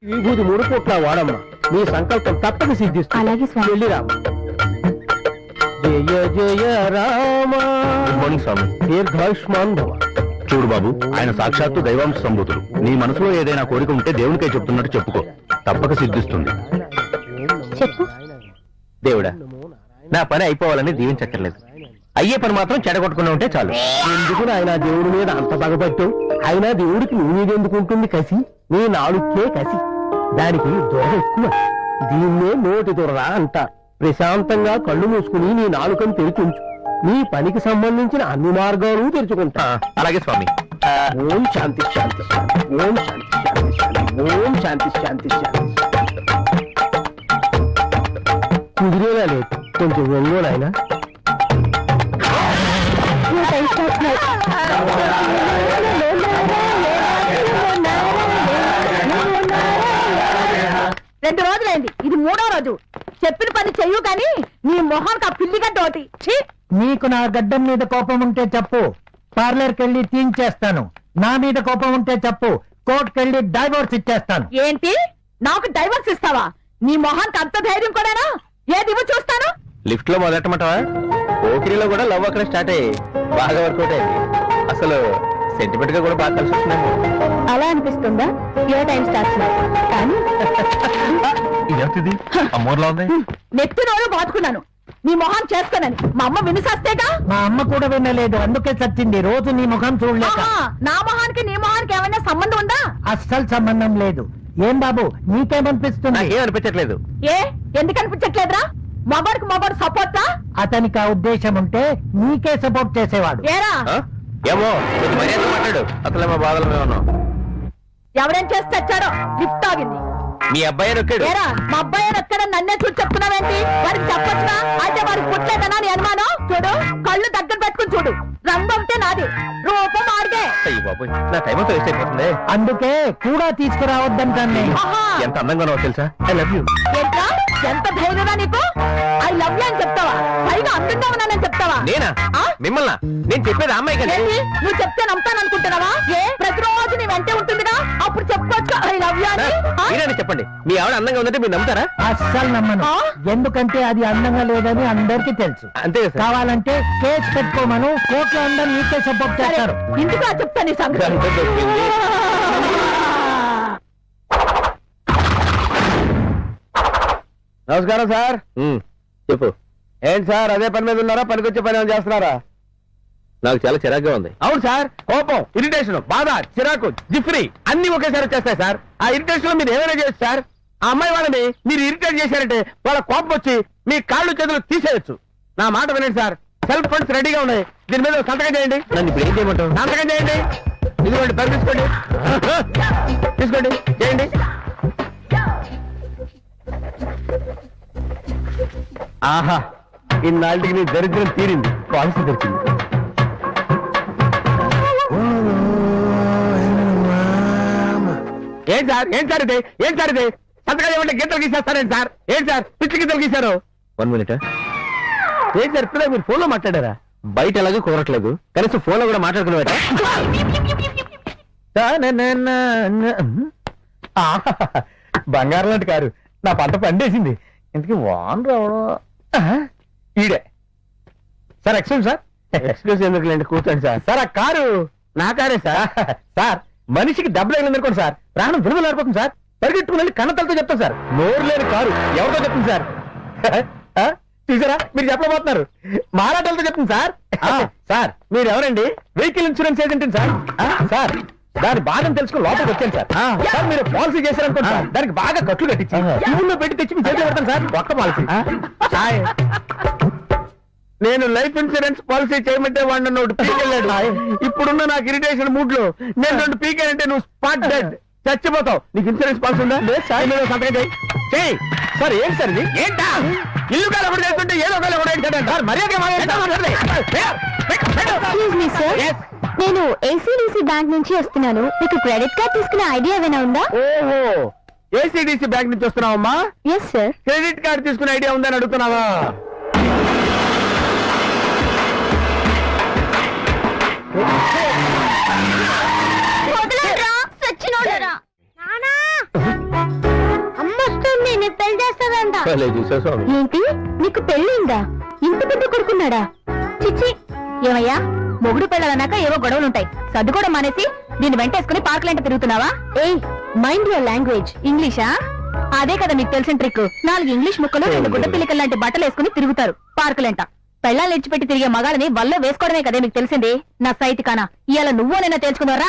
విభూతి 3 పూట్ల వాడమ్మా, నీ సంకల్పం తప్పక సిద్ధిస్తుంది. అలాగే స్వామి. వెళ్ళిరా. జయ జయ రామ. గుడ్ మార్నింగ్ స్వామి. దీర్ఘాయుష్మాన్ భవ. చూడు బాబు, ఆయన సాక్షాత్తు దైవాంశ సంభూతుడు. నీ మనసులో ఏదైనా కోరిక ఉంటే దేవునికే చెప్తున్నట్టు చెప్పుకో, తప్పక సిద్ధిస్తుంది. చెప్పు. దేవుడా, నా పని అయిపోవాలని దీవించక్కర్లేదు, అయ్యే పని మాత్రం చెడగొట్టుకుని ఉంటే చాలు. ఎందుకు ఆయన దేవుడి మీద అంత పగపట్టు? అయినా దేవుడికి నీ మీద ఎందుకు ఉంటుంది కసి? నీ నాలుకే కసి, దానికి దొర ఎక్కువ. దీన్నే నోటి దొర అంటారు. ప్రశాంతంగా కళ్ళు మూసుకుని నీ నాలుకను తెరిచుంచు, నీ పనికి సంబంధించిన అన్ని మార్గాలు తెరుచుకుంటా. అలాగే స్వామి. ఓం శాంతి శాంతి శాంతి. ఓం శాంతి శాంతి శాంతి. ఓం శాంతి శాంతి శాంతి. కుదిరేలా లేదు, కొంచెం ఒంగోలు ఆయన. రెండు రోజులైంది, ఇది 3వ రోజు. చెప్పిన పని చెయ్యు కానీ నీ మొహానికి ఆ పిల్లిగడ్డ ఒకటి. ఛీ! నీకు నా గడ్డం మీద కోపం ఉంటే చెప్పు, పార్లర్కి వెళ్ళి తీయించేస్తాను. నా మీద కోపం ఉంటే చెప్పు, కోర్టుకెళ్ళి డైవోర్స్ ఇచ్చేస్తాను. ఏంటి, నాకు డైవర్స్ ఇస్తావా? నీ మొహానికి అంత ధైర్యం కూడానా? ఏది ఇవ్వు చూస్తాను. లిఫ్ట్ లో మొదలెట్టమంటావా? పోకిరిలో కూడా లవ్ అక్కడ స్టార్ట్ అయ్యి బాగా వర్కౌట్ అయింది. అసలు సెంటిమెంట్ గా కూడా బాగా కలిసి వస్తున్నాము. అలా అనిపిస్తుందా? ఏ టైం స్టార్ట్స్ కానీ ఇదేంటిది అమ్మోర్లా ఉంది? నెత్తి నోరు బాదుకున్నాను నీ మొహం చేసుకోనని. మా అమ్మ వినిసస్తేగా. మా అమ్మ కూడా వినలేదు, అందుకే చచ్చింది. రోజు నీ ముఖం చూడలేక. ఆహా, నా మొహానికి నీ మొహానికి ఏమైనా సంబంధం ఉందా? అస్సలు సంబంధం లేదు. ఏం బాబు, నీకేమనిపిస్తుంది? నాకేం అనిపించట్లేదు. ఏ ఎందుకు అనిపించట్లేదురా? మొబైల్కి మొబైల్ సపోర్టా? అతనికి ఆ ఉద్దేశం ఉంటే నీకే సపోర్ట్ చేసేవాడు. ఏరా ఆ? ఏమో, కొంచెం మర్యాద మాట్లాడు. అసలే మా బాధలు మేము ఉన్నాం. ఎవరేం చేసి తెచ్చాడో లిఫ్ట్ ఆగింది. మీ అబ్బాయి నొక్కాడు. ఏరా మా అబ్బాయి ఎక్కడ నన్నే చూసి చెప్తున్నావేంటి? వారికి చెప్పొచ్చునా? అయితే వారికి పుట్టలేదనా నీ అనుమానం? చూడు, కళ్ళు దగ్గర పెట్టుకుని చూడు. రంగు ఒకటే నాది, రూపం ఆడితే. అయ్యి బాబోయ్, నా టైం అంతా వేస్ట్ అయిపోతుంది. అందుకే కూడా తీసుకురావద్దంటాను. ఆహా, ఎంత అందంగా ఉన్నావో తెలుసా? I love you. ఏంట్రా ఎంత ధైర్యరా నీకు? ఐ లవ్ యూ అని చెప్తావా? పైగా అందంగా ఉన్నానని చెప్తావా? నేనా? ఆ? మిమ్మల్ని? నేను చెప్పేది ఆ అమ్మాయి కదా. ఏంటి నువ్వు చెప్తే నమ్ముతాననుకుంటున్నావా? ఏ ప్రతిరోజు నీ వెంటే ఉంటుందిగా, అప్పుడు చెప్పుకోవచ్చు ఐ లవ్ యూ అని. ఆ? మీరేనా చెప్పండి, మీ ఆవిడ అందంగా ఉందంటే మీరు నమ్ముతారా? అస్సలు నమ్మను. ఆ? ఎందుకంటే అది అందంగా లేదని అందరికీ తెలుసు. అంతే కదా సార్? కావాలంటే కేసు పెట్టుకోమను, కోర్టులో అందరూ నీకే సపోర్ట్ సరే, చేస్తారు. ఇందుకు చెప్తాను నీ సంగతి. అంతా దొరికింది. నమస్కారం సార్. చెప్పు. ఏంటి సార్, అదే పని మీద ఉన్నారా? పనికొచ్చే పని ఏమైనా చేస్తున్నారా? నాకు చాలా చిరాగ్గా ఉంది. అవును సార్, కోపం, ఇరిటేషన్, బాధ, చిరాకు, జిఫ్రీ అన్ని ఒకేసారి వచ్చేస్తాయి సార్. ఆ ఇరిటేషన్ లో మీరు ఏమైనా చేయొచ్చు సార్. ఆ అమ్మాయి వాళ్ళని మీరు ఇరిటేట్ చేశారంటే వాళ్ళ కోపం వచ్చి మీ కాళ్ళు చేతులు తీసేయచ్చు. నా మాట వినండి సార్, సెల్ఫ్ ఫండ్స్ రెడీగా ఉన్నాయి. దీని మీద ఒక సంతకం చేయండి. నన్ను ఇప్పుడు ఏం చేయమంటావు? సంతకం చేయండి. ఇదిగోండి, పని తీసుకోండి. తీసుకోండి, చేయండి. ఆహా, ఇన్నాళ్ళకి నీ దరిద్రం తీరింది, పాలసీ దొరికింది. ఏంటి సార్, ఏంటి సార్ ఇది, ఏంటి సార్ ఇది? సంతకాలు ఏమంటే గీతలు గీసేస్తారేంటి సార్? ఏంటి సార్ పిచ్చి గీతలు గీశారు? 1 minute. ఏంటి సార్ ఇప్పుడే మీరు ఫోన్లో మాట్లాడారా? బయట ఎలాగో కుదరట్లేదు, కనీసం ఫోన్ లో కూడా మాట్లాడుకునేవాట. బంగారం లాంటి కారు నా పంట పండేసింది. ఇంతకీ వాన్ రావడం ఈడే సార్. Excuse sir. ఎక్స్క్యూజ్ ఎందుకులేండి, కూర్చోండి సార్. సార్ ఆ కారు నా కారే సార్. సార్ మనిషికి డబ్బులు అనుకోండి సార్, ప్రాణం విలువలు ఆడిపోతుంది సార్. పరిగెట్టుకుని కన్నతలతో చెప్తాను సార్. నోరు లేని కారు ఎవరితో చెప్తుంది సార్? చూసారా మీరు చెప్పబోతున్నారు మారాటలతో చెప్తుంది సార్ సార్ మీరు ఎవరండి vehicle insurance agent sir sir దాని బాధను తెలుసుకుని లోపలికి వచ్చాను సార్ సార్ మీరు పాలసీ చేశారనుకోండి సార్ దానికి బాగా కట్లు కట్టించి ఊళ్ళో పెట్టి తెచ్చి మీ చేతిలో పెడతాను సార్ ఒక్క పాలసీ నేను లైఫ్ ఇన్సూరెన్స్ పాలసీ చేయమంటే వాడిని నోటి పీకెళ్ళాడు ఇప్పుడున్న నాకు ఇరిటేషన్ మూడ్ లో నేను రెండు పీకానంటే నువ్వు స్పాట్ డెడ్ చచ్చిపోతావు నీకు ఇన్సూరెన్స్ పాలసీ ఉందా సంతకం చేయి సార్ ఏంటి సార్ ఇది ఏంటా ఇల్లు కాలం కూడా చేస్తుంటే ఏదో ఒకటి సార్ నేను ఏసీడీసీ బ్యాంక్ నుంచి వస్తున్నాను. మీకు క్రెడిట్ కార్డ్ తీసుకునే ఐడియా ఏమైనా ఉందా? ఓహో ఏసీడీసీ బ్యాంక్ నుంచి వస్తున్నావమ్మా? Yes sir. క్రెడిట్ కార్డ్ తీసుకునే ఐడియా ఉందని అడుగుతున్నావా? అమ్మొస్తుంది నీ పెళ్లి చేస్తాదంట. ఏంటి నీకు పెళ్ళిందా? ఇంత పెద్ద కొడుకున్నాడా? చిచ్చి ఏమయ్యా మొగుడు పెళ్ళాలన్నాక ఏవో గొడవలుంటాయి. సర్దుకోవడం మానేసి దీన్ని వెంటేసుకుని పార్కులంట తిరుగుతున్నావా? ఏయ్ మైండ్ యువర్ లాంగ్వేజ్. ఇంగ్లీషా? అదే కదా మీకు తెలిసిన ట్రిక్. 4 ఇంగ్లీష్ ముక్కలు 2 గుడ్డ పిల్లకల్ లాంటి బట్టలు వేసుకుని తిరుగుతారు పార్కులంట. పెళ్ళాలు ఇచ్చిపెట్టి తిరిగే మగాళ్ళని వల్ల వేసుకోవడమే కదే మీకు తెలిసింది. నా సైతి కానా ఇవాళ నువ్వో నైనా తెలుసుకున్నారా?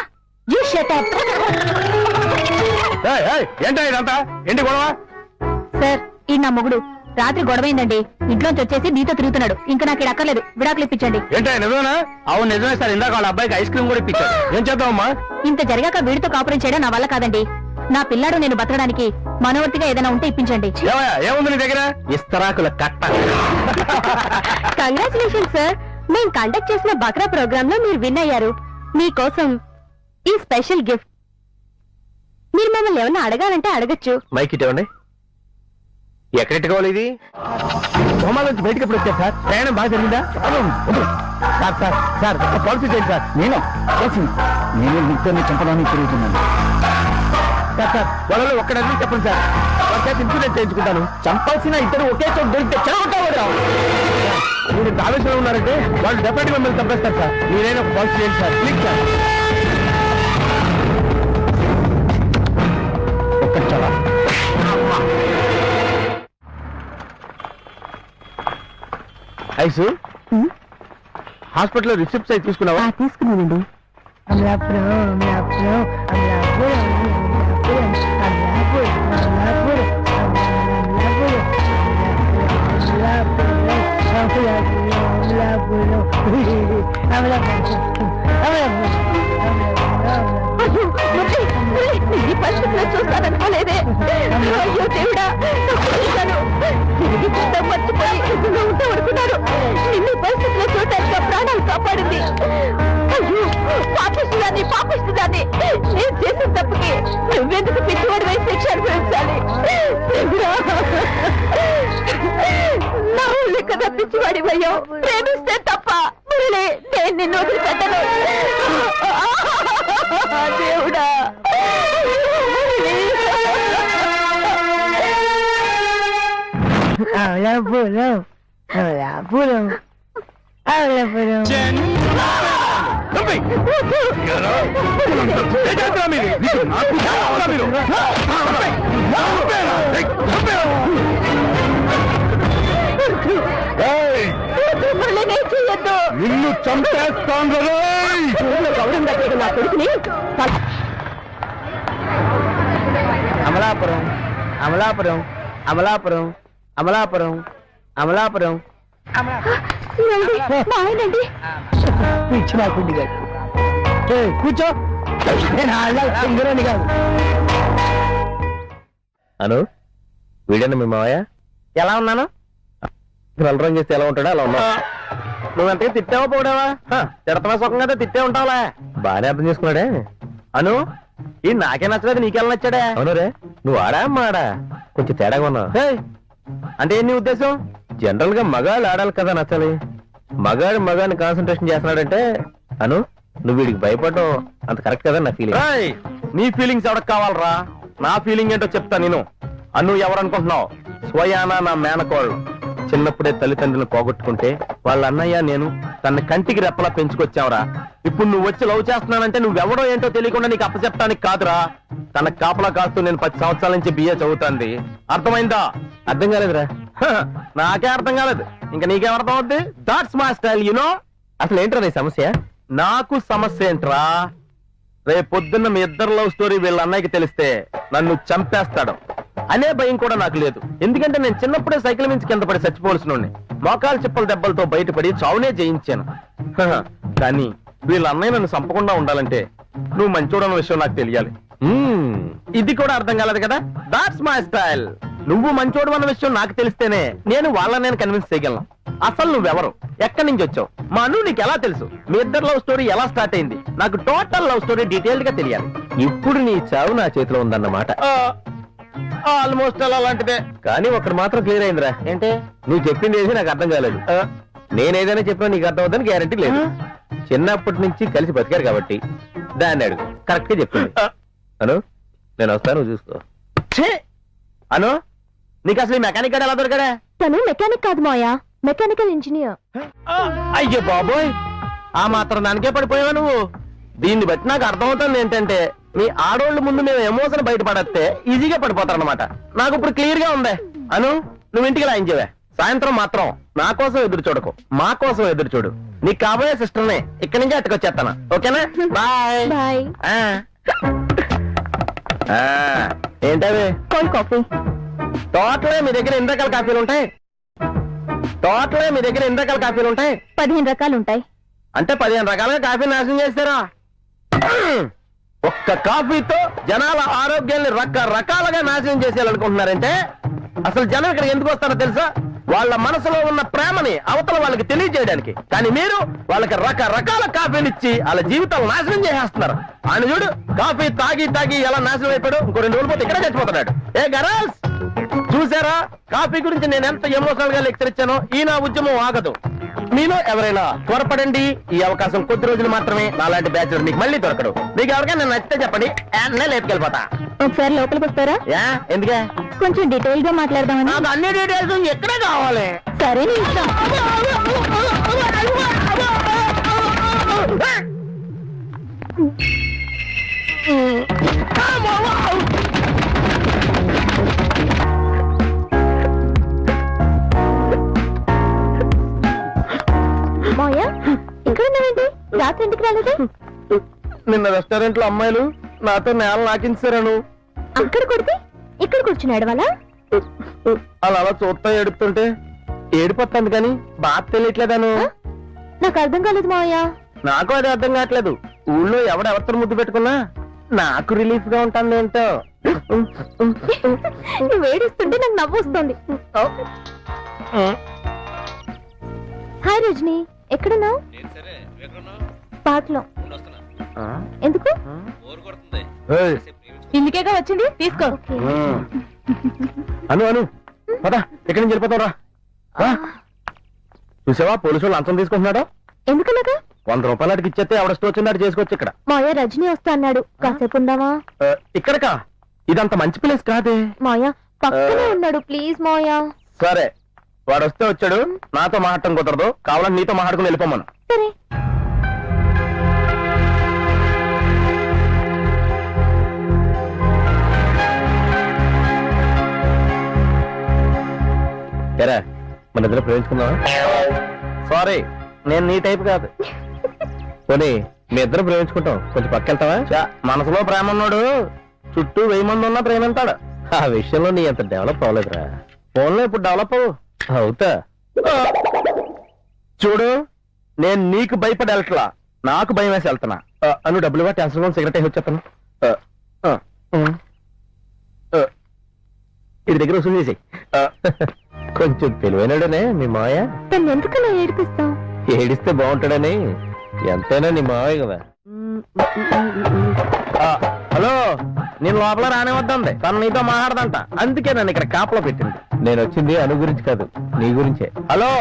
సార్ ఈ నా మొగుడు రాత్రి గొడవైందండి. ఇంట్లోంచి వచ్చేసి నీతో తిరుగుతున్నాడు. ఇంకా నాకు ఇది అక్కర్లేదు, విడాకులు ఇప్పించండి. నిజమేనా? అవును నిజమే సార్. ఇందాక వాళ్ళ అబ్బాయికి ఐస్ క్రీమ్ కూడా ఇప్పించారు. ఏం చేద్దామమ్మా? ఇంత జరిగాక వీడితో కాపురం చేయడం నా వల్ల కాదండి. నా పిల్లాడు నేను బతకడానికి మనవర్తిగా ఏదైనా ఉంటే ఇప్పించండి. ఏముంది నీ దగ్గర? ఇస్తరాకుల కట్ట. Congratulation sir. మేము కండక్ట్ చేసిన బక్రా ప్రోగ్రామ్ లో మీరు విన్ అయ్యారు. మీకోసం ఈ స్పెషల్ గిఫ్ట్. మీరు మమ్మల్ని ఏమన్నా అడగాలంటే అడగచ్చు. మైక్ ఇవ్వండి. ఎక్కడెట్టు కావాలి ఇది? హోమాల నుంచి బయటకు ఎప్పుడు వచ్చారు సార్? ప్రయాణం బాగా జరిగిందా? సార్ సార్ సార్ పాలసీ చేయండి సార్. నేను నిత్యాన్ని చంపడానికి తిరుగుతున్నాను సార్. సార్ వాళ్ళలో ఒక్కడని చెప్పండి సార్. వాళ్ళ ఇన్సూరెన్స్ చేయించుకుంటాను. చంపాల్సిన ఇద్దరు ఒకే చోటు దొరికితే చెడగొట్టావు. మీరు ఇంత ఆలోచనలో ఉన్నారంటే వాళ్ళు డెఫినెట్ మిమ్మల్ని చంపేస్తారు సార్. మీరైనా ఒక పాలసీ చేయండి సార్ ప్లీజ్ సార్. ఒక్కటి చాలా ఐసు హాస్పిటల్లో రిసిప్ట్స్ అయి తీసుకున్నావా? తీసుకున్నానండి. పరిస్థితిలో చూస్తాననుకోలేదే. అయ్యో దేవుడా, తిరిగి పుట్ట మర్చిపోయి ఉంటే అనుకున్నాను. నిన్ను పరిస్థితిలో చూడటానికి ప్రాణాలు కాపాడింది. అయ్యో పాపిస్తుందాన్ని పాపిస్తుందాన్ని. నేను చేసిన తప్పుకి నువ్వెందుకు పిచ్చివాడు వేసి శిక్ష అనుభవించాలి? నా ఊళ్ళో కదా పిచ్చివాడి అయ్యో. ప్రేమిస్తే తప్ప మురళి నేను నిన్ను వదిలిపెట్టను. దేవుడా నిన్ను చంపేస్తాను. నా కొడుకుని అమలాపురం అమలాపురం అమలాపురం అమలాపురం అమలాపురం. బాగుందండి. కూర్చో. నేను కాదు. అను వీడన్నా మీ మావయ్య? ఎలా ఉన్నాను? నల్లరం చేస్తే ఎలా ఉంటాడో అలా ఉన్నా. నువ్వెంతగా తిట్టావా పోడావా? తిడతమా సుఖం కదా తిట్టే ఉంటావులే. బాగానే అర్థం చేసుకున్నాడే. అను ఈ నాకే నచ్చలేదు నీకెలా నచ్చాడే? అవును రే, నువ్వు ఆడా మాడా కొంచెం తేడాగా ఉన్నావు. అంటే నీ ఉద్దేశం? జనరల్ గా మగాళ్ళు ఆడాలి కదా నచ్చాలి. మగాడిని కాన్సన్ట్రేషన్ చేస్తున్నాడంటే అను నువ్వు వీడికి భయపడడం అంత కరెక్ట్ కదా నా ఫీలింగ్. నీ ఫీలింగ్స్ ఎవరికి కావాలరా? నా ఫీలింగ్ ఏంటో చెప్తా నేను. అను ఎవరనుకుంటున్నావు? స్వయానా నా మేనకోళ్ళు. చిన్నప్పుడే తల్లిదండ్రులను పోగొట్టుకుంటే వాళ్ళ అన్నయ్య నేను తన కంటికి రెప్పలా పెంచుకొచ్చావురా. ఇప్పుడు నువ్వు వచ్చి లవ్ చేస్తున్నానంటే నువ్వెవడో ఏంటో తెలియకుండా నీకు అప్పచెప్పడానికి కాదురా. తన కాపలా కాస్తూ నేను 10 సంవత్సరాల నుంచి బిఏ చదువుతాంది. అర్థమైందా? అర్థం కాలేదురా. నాకే అర్థం కాలేదు, ఇంకా నీకేం అర్థం అవుద్ది? That's my style you know. అసలు ఏంట్రా నీ సమస్య? నాకు సమస్య ఏంట్రా, రేపు పొద్దున్న మీ ఇద్దరు లవ్ స్టోరీ వీళ్ళ అన్నయ్యకి తెలిస్తే నన్ను చంపేస్తాడు అనే భయం కూడా నాకు లేదు. ఎందుకంటే నేను చిన్నప్పుడే సైకిల్ మించి కింద పడి చచ్చిపోవలసిన మోకాలు చిప్పల దెబ్బలతో బయటపడి చావునే జయించాను. కానీ వీళ్ళ అన్నయ్య నన్ను చంపకుండా ఉండాలంటే నువ్వు మంచోడన్న విషయం నాకు తెలియాలి. ఇది కూడా అర్థం కాలేదు కదా? That's my style. నువ్వు మంచోడు అన్న విషయం నాకు తెలిస్తేనే నేను వాళ్ళని నేను కన్విన్స్ చేయగలను. అసలు నువ్వెవరు, ఎక్కడి నుంచి వచ్చావు, మా అను నీకు ఎలా తెలుసు, మీ ఇద్దరు లవ్ స్టోరీ ఎలా స్టార్ట్ అయింది, నాకు టోటల్ లవ్ స్టోరీ డీటెయిల్డ్ గా తెలియాలి. ఇప్పుడు నీ చావు నా చేతిలో ఉందన్నమాట. ఆల్మోస్ట్ అలాంటిదే. కానీ ఒకటి మాత్రం క్లియర్ అయిందిరా. ఏంటి? నువ్వు చెప్పింది ఏది నాకు అర్థం కాలేదు. నేనేదైనా చెప్పినా నీకు అర్థం అవుతుందని గ్యారంటీ లేదు. చిన్నప్పటి నుంచి కలిసి బతికారు కాబట్టి దాన్ని అడుగు, కరెక్ట్ గా చెప్పింది. అను నేను వస్తాను, చూసుకో. అను నీకు అసలు మెకానిక్ గారు ఎలా దొరికాడా? తను మెకానిక్ కాదు మాయా, మెకానికల్ ఇంజనీర్. అయ్యో బాబోయ్, ఆ మాత్రం దానికే పడిపోయావా నువ్వు? దీన్ని బట్టి నాకు అర్థమవుతుంది ఏంటంటే మీ ఆడోళ్ళ ముందు మేము ఎమోషన్ బయటపడస్తే ఈజీగా పడిపోతారన్నమాట. నాకు ఇప్పుడు క్లియర్ గా ఉంది. అను నువ్వు ఇంటికి లాయించేవే, సాయంత్రం మాత్రం నా కోసం ఎదురు చూడకు, మా కోసం ఎదురు చూడు. నీకు కాబోయే సిస్టర్నే ఇక్కడి నుంచి అట్టుకొచ్చేస్తాను. ఓకేనా? Bye bye. ఏంటవి? Cold coffee. టోటలే మీ దగ్గర ఎన్ని రకాల కాఫీలు ఉంటాయి? 15 రకాలు ఉంటాయి. అంటే 15 రకాలుగా కాఫీ నాశనం చేస్తారా? ఒక్క కాఫీతో జనాల ఆరోగ్యాన్ని రకరకాలుగా నాశనం చేసేయాలనుకుంటున్నారంటే అసలు జనం ఇక్కడ ఎందుకు వస్తారో తెలుసా? వాళ్ళ మనసులో ఉన్న ప్రేమని అవతల వాళ్ళకి తెలియజేయడానికి. కానీ మీరు వాళ్ళకి రకరకాల కాఫీలు ఇచ్చి వాళ్ళ జీవితాలు నాశనం చేసేస్తున్నారు. ఆయన చూడు, కాఫీ తాగి తాగి ఎలా నాశనం అయిపోయాడు. ఇంకో 2 రోజులు పోతే ఇక్కడే చచ్చిపోతున్నాడు. ఏ గర్ల్స్ చూసారా, కాఫీ గురించి నేను ఎంత ఎమోషనల్ గా లెక్చర్ ఇచ్చానో. ఈ నా ఉద్యమం ఆగదు. మీలో ఎవరైనా త్వరపడండి, ఈ అవకాశం కొద్ది రోజులు మాత్రమే. నాలాంటి బ్యాచులర్ మీకు మళ్ళీ దొరకడు. మీకు ఎవరికైనా నచ్చితే చెప్పండి, నేను లేపుకెళ్ళిపోతా. ఒకసారి లోపలికి వస్తారా? ఎందుకే? కొంచెం డీటెయిల్ గా మాట్లాడదామని. నాకు అన్ని డీటెయిల్స్ ఎక్కడే కావాలి. సరే నీ ఇష్టం. మాయా ఇక్కడ ఉన్నావేంటి? రాత్రి ఎందుకు రాలేదు? నిన్న రెస్టారెంట్ లో అమ్మాయిలు నాతో నేల నాకించారను. అక్కడ కొడితే ఇక్కడ కూర్చున్నాడు వాళ్ళ. అలా అలా చూస్తా ఏడుపుతుంటే ఏడిపోతుంది కానీ బాధ తెలియట్లేదాను. నాకు అర్థం కాలేదు మాయా. నాకు అది అర్థం కావట్లేదు. ఊళ్ళో ఎవరెవరితో ముద్దు పెట్టుకున్నా నాకు రిలీఫ్ గా ఉంటుంది ఏంటో. నువ్వు ఏడుస్తుంటే నాకు నవ్వు వస్తుంది. హాయ్ రజని, ఎక్కడున్నావు? పార్క్ లో. ఎందుకు? ఇందుకేగా వచ్చింది, తీసుకో. అను అను పద, ఎక్కడి నుంచి వెళ్ళిపోతావు రా. చూసావా పోలీసు వాళ్ళు లంచం తీసుకుంటున్నాడు. ఎందుకలాగా? 100 రూపాయలు అడిగి ఇచ్చేస్తే ఎవడ స్టో వచ్చిందాడు చేసుకోవచ్చు. ఇక్కడ మాయా రజనీ వస్తా అన్నాడు, కాసేపు ఉందావా? ఇక్కడకా? ఇదంత మంచి ప్లేస్ కాదే. మాయా పక్కనే ఉన్నాడు, ప్లీజ్ మాయా. సరే వాడు వస్తే వచ్చాడు, నాతో మాట్లాడటం కుదరదు. కావాలని నీతో మాట్లాడుకుని వెళ్ళిపోమను. సరే. సరే మన ఇద్దరు ప్రేమించుకుందామా? సారీ నేను నీ టైప్ కాదు. పోనీ మీ ఇద్దరు ప్రేమించుకుంటాం, కొంచెం పక్కెళ్తావా? మనసులో ప్రేమ ఉన్నాడు, చుట్టూ 1000 మంది ఉన్నా ప్రేమంటాడు. ఆ విషయంలో నీ అంత డెవలప్ అవ్వలేదురా. ఫోన్లో ఇప్పుడు డెవలప్ అవుతా. చూడు, నేను నీకు భయపడి వెళ్ళట్లా, నాకు భయం వేసి వెళ్తున్నా. అను డబ్బులు ఇవ్వ, ట్రాన్స్ఫర్ సిగరెట్ వేసి వచ్చేస్తాను. ఇది దగ్గర వసూలు చేసి. కొంచెం తెలివైనడనే మీ మావయ్య. తను ఎందుకలా ఏడిపిస్తావు? ఏడిస్తే బాగుంటాడని. ఎంతైనా నీ మావయ్య కదా. హలో, నేను లోపల రానే వద్దంది, తను నీతో మాట్లాడదంట. అందుకే నన్ను ఇక్కడ కాపలో పెట్టింది. నేను వచ్చింది అను గురించి కాదు, నీ గురించే. హలో,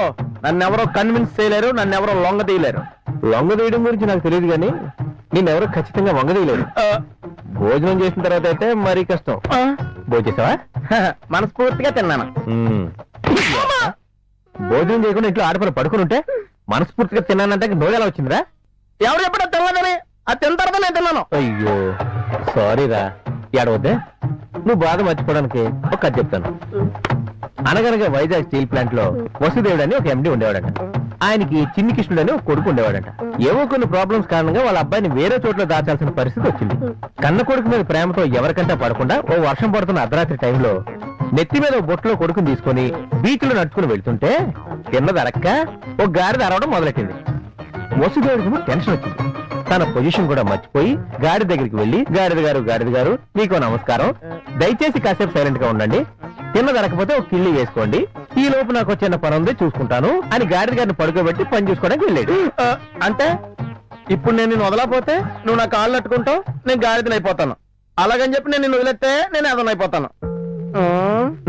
నన్నెవరో కన్విన్స్ చేయలేరు, నన్నెవరో లొంగ తీయలేరు. లొంగ తీయడం గురించి నాకు తెలియదు కానీ నిన్నెవరో ఖచ్చితంగా వంగ తీయలేరు. భోజనం చేసిన తర్వాత అయితే మరీ కష్టం. భోజేసావా? మనస్ఫూర్తిగా తిన్నాను. భోజనం చేయకుండా ఇంట్లో ఆడపడి పడుకుని ఉంటే మనస్ఫూర్తిగా తిన్నానంటే నోరు ఎలా వచ్చిందిరా? ఎవరు చెప్పాడో తెలియదని అది తిన్న తర్వాత నేను తిన్నాను. అయ్యో సారీరా. ఏడవద్దే, నువ్వు బాధ మర్చిపోవడానికి ఒక కథ చెప్తాను. అనగనగా వైజాగ్ స్టీల్ ప్లాంట్ లో వసుదేవుడు అని ఒక ఎండి ఉండేవాడంట. ఆయనకి చిన్ని కృష్ణుడు అని ఒక కొడుకు ఉండేవాడంట. ఏవో కొన్ని ప్రాబ్లమ్స్ కారణంగా వాళ్ళ అబ్బాయిని వేరే చోట్ల దాచాల్సిన పరిస్థితి వచ్చింది. కన్న కొడుకు మీద ప్రేమతో ఎవరికంటే పడకుండా ఓ వర్షం పడుతున్న అర్ధరాత్రి టైంలో నెత్తి మీద బొట్టులో కొడుకుని తీసుకుని బీచ్ లో నడుచుకుని వెళ్తుంటే కింద అరక్క ఒక గాడిద అరవడం మొదలెట్టింది. వసుదేవుడికి టెన్షన్ వచ్చింది. తన పొజిషన్ కూడా మర్చిపోయి గాడి దగ్గరికి వెళ్లి, గాడిద గారు మీకు నమస్కారం, దయచేసి కాసేపు సైలెంట్ గా ఉండండి, కింద దొరకపోతే ఒక కిళ్ళి వేసుకోండి, ఈ లోపు నాకు చిన్న పని ఉంది చూసుకుంటాను అని గాడిద గారిని పడుకోబెట్టి పని చూసుకోవడానికి వెళ్ళాడు. అంటే ఇప్పుడు నేను నిన్ను వదలకపోతే నువ్వు నా కాళ్ళు అట్టుకుంటావు, నేను గాడిదని అయిపోతాను. అలాగని చెప్పి నేను నిన్ను వదిలేస్తే నేను అదన అయిపోతాను.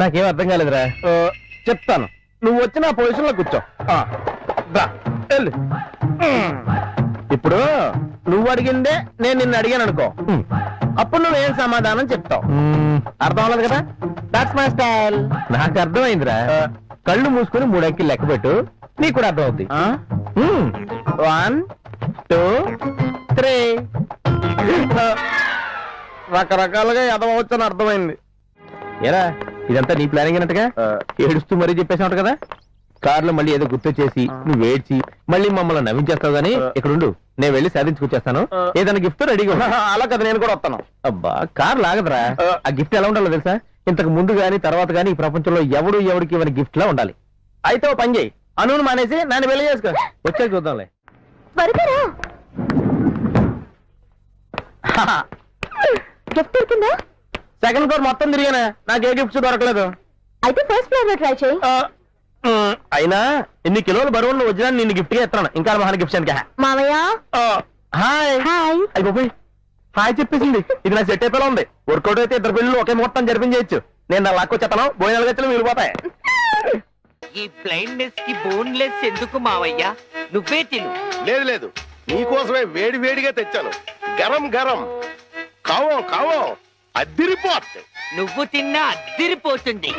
నాకేం అర్థం కాలేదురా. చెప్తాను, నువ్వు వచ్చి నా పొజిషన్ లో కూర్చో. దా, వెళ్ళు. ఇప్పుడు నువ్వు అడిగిందే నేను నిన్ను అడిగాను అనుకో, అప్పుడు నువ్వేం సమాధానం చెప్తావు. అర్థం అవ్వలేదు కదా? That's my style. నాకు అర్థమైందిరా. కళ్ళు మూసుకుని 3 అంకెలు లెక్క పెట్టు, నీకు కూడా అర్థం అవుద్ది. 1 2 3. రకరకాలుగా ఎదవచ్చని అర్థమైంది. ఏరా ఇదంతా నీ ప్లానింగ్ అయినట్టుగా ఏడుస్తూ మరీ చెప్పేసావు కదా. కారులో మళ్ళీ ఏదో గుర్తు చేసి నువ్వు ఏడ్చి మళ్ళీ మమ్మల్ని నవ్వించేస్తావు గానీ ఇక్కడుండు, నేను వెళ్ళి సాధించుకొచ్చేస్తాను. ఏదైనా గిఫ్ట్ రెడీగా ఉన్నా. అలా కదా, నేను కూడా వస్తాను. అబ్బా కార్ లాగదురా. ఆ గిఫ్ట్ ఎలా ఉండాలో తెలుసా? ఇంతకు ముందు గానీ తర్వాత గానీ ఈ ప్రపంచంలో ఎవరికి ఇవ్వని గిఫ్ట్ లా ఉండాలి. అయితే ఓ పని చేయి, అనును మానేసి నన్ను పెళ్లి చేసుకో. వచ్చాక చూద్దాంలే. త్వరగా గిఫ్ట్ దొరికిందా? సెకండ్ ఫ్లోర్ మొత్తం తిరిగానే, నాకు ఏ గిఫ్ట్స్ దొరకలేదు. అయితే ఫస్ట్ ఫ్లోర్ లో ట్రై చేయి. అయినా ఇన్ని కిలోలు బరువులు వచ్చినా నిన్ను గిఫ్ట్ గా ఇస్తాను. ఇంకా మహాన్ గిఫ్ట్స్ అని. మామయ్య హాయ్ హాయ్. అయిపోయి హాయ్ చెప్పేసింది. ఇది నా సెట్ అయిపోయి ఉంది. వర్కౌట్ అయితే ఇద్దరు పెళ్ళిళ్ళు ఒకే మొత్తం జరిపించేయచ్చు. నేను నా లాక్కు చెత్తను, భోజనాలు గచ్చలు మిగిలిపోతాయి. ఈ బ్లైండ్నెస్ కి బోన్లెస్ ఎందుకు మావయ్యా? నువ్వే తిను. లేదు లేదు, నీకోసమే వేడి వేడిగా తెచ్చాను. గరం గరం కావో కావో అద్దిరిపోతుంది. నువ్వు తిన్నా అద్దిరిపోతుంది.